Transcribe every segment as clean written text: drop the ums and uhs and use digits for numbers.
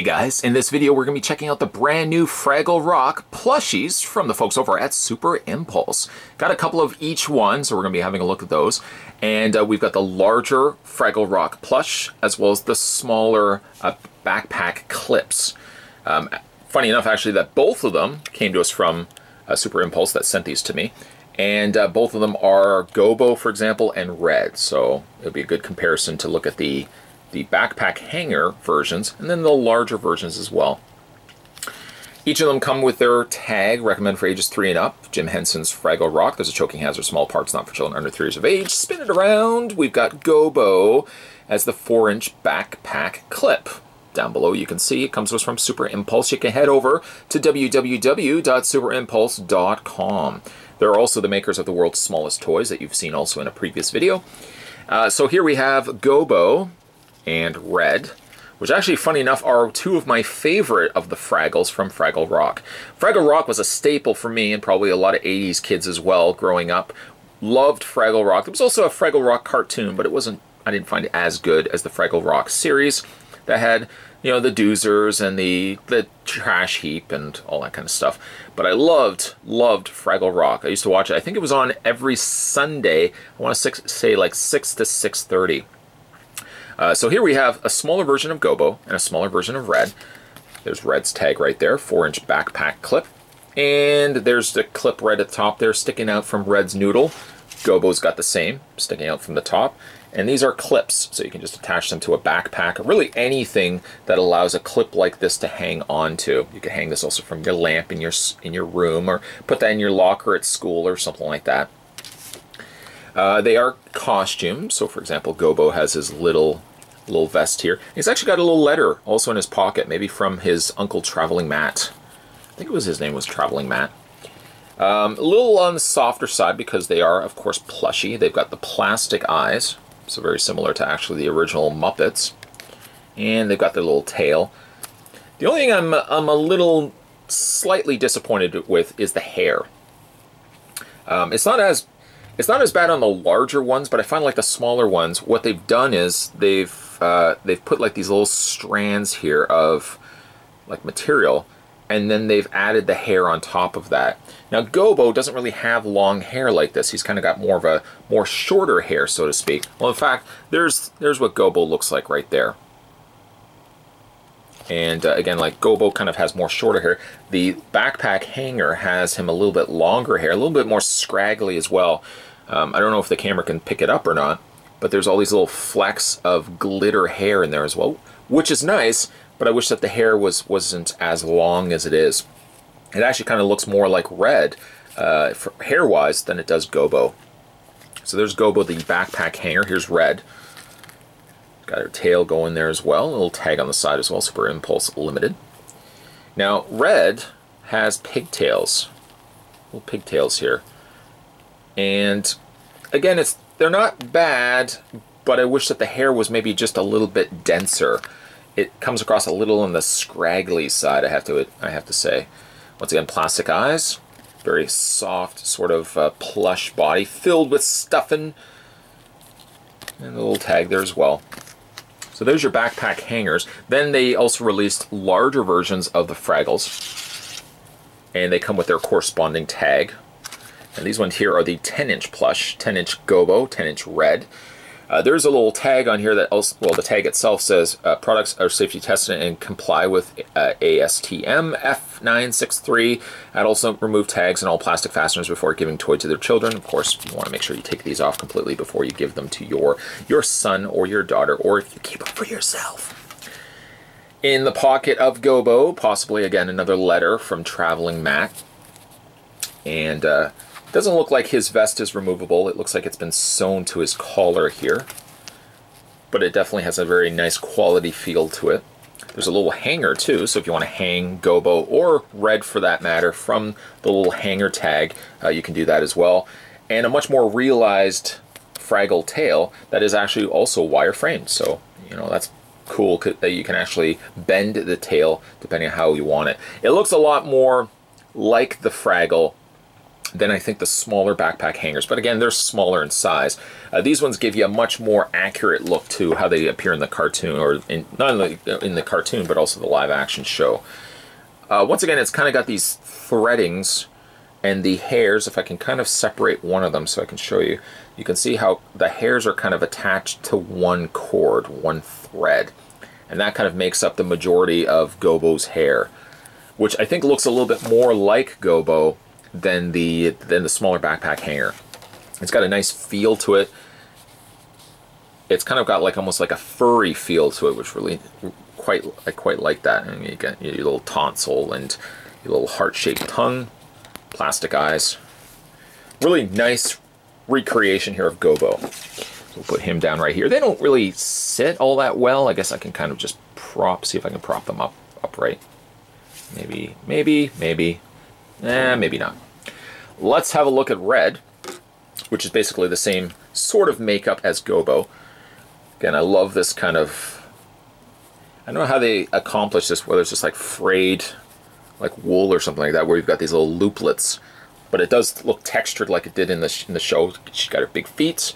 Hey guys, in this video we're going to be checking out the brand new Fragglerock plushies from the folks over at Super Impulse. Got a couple of each one, so we're going to be having a look at those. And we've got the larger Fragglerock plush, as well as the smaller backpack clips. Funny enough, actually, that both of them came to us from Super Impulse that sent these to me. And both of them are Gobo, for example, and Red. So it would be a good comparison to look at the backpack hanger versions, and then the larger versions as well. Each of them come with their tag, recommend for ages 3 and up. Jim Henson's Fragglerock, there's a choking hazard, small parts, not for children under 3 years of age. Spin it around, we've got Gobo as the 4-inch backpack clip. Down below you can see it comes to us from Super Impulse. You can head over to www.superimpulse.com. They're also the makers of the world's smallest toys that you've seen also in a previous video. So here we have Gobo and Red, which actually, funny enough, are two of my favorite of the Fraggles from Fragglerock. Fragglerock was a staple for me and probably a lot of 80s kids as well growing up. Loved Fragglerock. There was also a Fragglerock cartoon, but I didn't find it as good as the Fragglerock series that had, you know, the doozers and the trash heap and all that kind of stuff. But I loved Fragglerock. I used to watch it. I think it was on every Sunday. I want to say like 6 to 6:30. So here we have a smaller version of Gobo and a smaller version of Red. There's Red's tag right there, 4-inch backpack clip. And there's the clip right at the top there sticking out from Red's noodle. Gobo's got the same, sticking out from the top. And these are clips, so you can just attach them to a backpack, or really anything that allows a clip like this to hang onto. You can hang this also from your lamp in your room, or put that in your locker at school or something like that. They are costumes, so for example, Gobo has his little vest here. He's actually got a little letter also in his pocket, maybe from his uncle Traveling Matt. I think it was his name was Traveling Matt. A little on the softer side because they are, of course, plushy. They've got the plastic eyes, so very similar to actually the original Muppets. And they've got their little tail. The only thing I'm a little slightly disappointed with is the hair. It's not as bad on the larger ones, but I find like the smaller ones, what they've done is they've put like these little strands here of like material, and then they've added the hair on top of that. Now Gobo doesn't really have long hair like this. He's kind of got more of a shorter hair, so to speak. Well, in fact, there's what Gobo looks like right there. And again, like Gobo kind of has more shorter hair. The backpack hanger has him a little bit longer hair, a little bit more scraggly as well. I don't know if the camera can pick it up or not, but there's all these little flecks of glitter hair in there as well, which is nice, but I wish that the hair wasn't as long as it is. It actually kind of looks more like Red, hair-wise, than it does Gobo. So there's Gobo, the backpack hanger. Here's Red. Got her tail going there as well. A little tag on the side as well, Super Impulse Limited. Now, Red has pigtails. Little pigtails here. And again, they're not bad, but I wish that the hair was maybe just a little bit denser. It comes across a little on the scraggly side, I have to say. Once again, plastic eyes, very soft, sort of plush body, filled with stuffing. And a little tag there as well. So there's your backpack hangers. Then they also released larger versions of the Fraggles, and they come with their corresponding tag. And these ones here are the 10-inch plush, 10-inch Gobo, 10-inch Red. There's a little tag on here that also, well, the tag itself says products are safety tested and comply with ASTM F963. I'd also remove tags and all plastic fasteners before giving toy to their children. Of course, you want to make sure you take these off completely before you give them to your son or your daughter, or if you keep them for yourself. In the pocket of Gobo, possibly again another letter from Traveling Matt. And doesn't look like his vest is removable. It looks like it's been sewn to his collar here. But it definitely has a very nice quality feel to it. There's a little hanger too, so if you want to hang Gobo, or Red for that matter, from the little hanger tag, you can do that as well. And a much more realized Fraggle tail that is actually also wire framed. So, you know, that's cool that you can actually bend the tail depending on how you want it. It looks a lot more like the Fraggle than I think the smaller backpack hangers. But again, they're smaller in size. These ones give you a much more accurate look to how they appear in the cartoon, or not only in the cartoon, but also the live action show. Once again, it's kind of got these threadings, and the hairs, if I can kind of separate one of them so I can show you, you can see how the hairs are kind of attached to one cord, one thread. And that kind of makes up the majority of Gobo's hair, which I think looks a little bit more like Gobo than the smaller backpack hanger. It's got a nice feel to it. It's kind of got like almost like a furry feel to it, which really I quite like that. And you get your little tonsil and your little heart-shaped tongue, plastic eyes. Really nice recreation here of Gobo. We'll put him down right here. They don't really sit all that well. I guess I can kind of just see if I can prop them up upright. Maybe, maybe not. Let's have a look at Red, which is basically the same sort of makeup as Gobo. Again, I love this kind of, I don't know how they accomplish this, whether it's just like frayed, like wool or something like that, where you've got these little looplets. But it does look textured like it did in the show. She's got her big feet,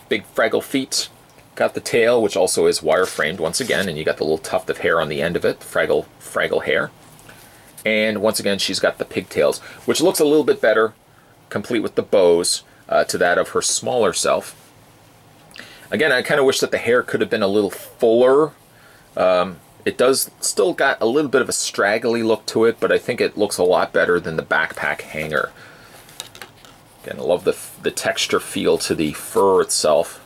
big Fraggle feet. Got the tail, which also is wire framed once again, and you got the little tuft of hair on the end of it, Fraggle hair. And once again, she's got the pigtails, which looks a little bit better, complete with the bows, to that of her smaller self. Again, I kind of wish that the hair could have been a little fuller. It does still got a little bit of a straggly look to it, but I think it looks a lot better than the backpack hanger. Again, I love the texture feel to the fur itself.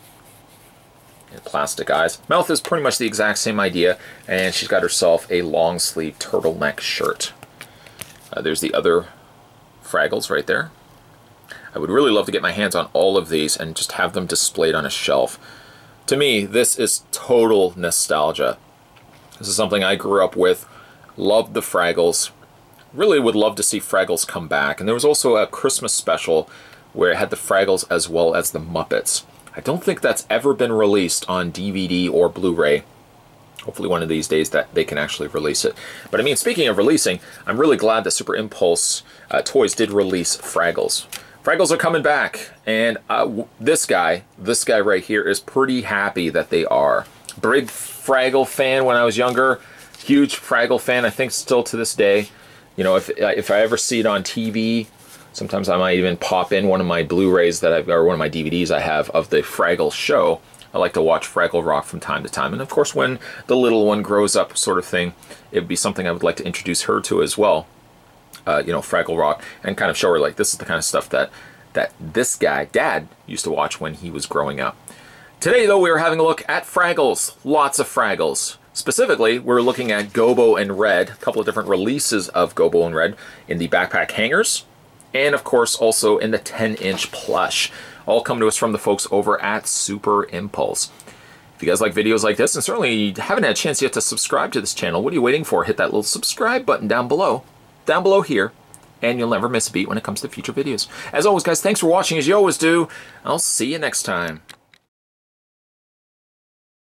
And plastic eyes. Mouth is pretty much the exact same idea, and she's got herself a long sleeve turtleneck shirt. There's the other Fraggles right there. I would really love to get my hands on all of these and just have them displayed on a shelf. To me, this is total nostalgia. This is something I grew up with, loved the Fraggles, really would love to see Fraggles come back. And there was also a Christmas special where it had the Fraggles as well as the Muppets. I don't think that's ever been released on DVD or Blu-ray. Hopefully one of these days that they can actually release it. But I mean, speaking of releasing, I'm really glad that Super Impulse Toys did release Fraggles. Fraggles are coming back, and this guy right here is pretty happy that they are. Big Fraggle fan when I was younger, huge Fraggle fan, I think still to this day. You know, if I ever see it on TV, sometimes I might even pop in one of my Blu-rays or one of my DVDs I have of the Fraggle show. I like to watch Fragglerock from time to time. And of course, when the little one grows up sort of thing, it would be something I would like to introduce her to as well. You know, Fragglerock, and kind of show her, like, this is the kind of stuff that this guy, Dad, used to watch when he was growing up. Today, though, we were having a look at Fraggles. Lots of Fraggles. Specifically, we're looking at Gobo and Red, a couple of different releases of Gobo and Red in the backpack hangers, and of course also in the 10-inch plush. All come to us from the folks over at Super Impulse. If you guys like videos like this, and certainly haven't had a chance yet to subscribe to this channel, what are you waiting for? Hit that little subscribe button down below here, and you'll never miss a beat when it comes to future videos. As always, guys, thanks for watching as you always do. I'll see you next time.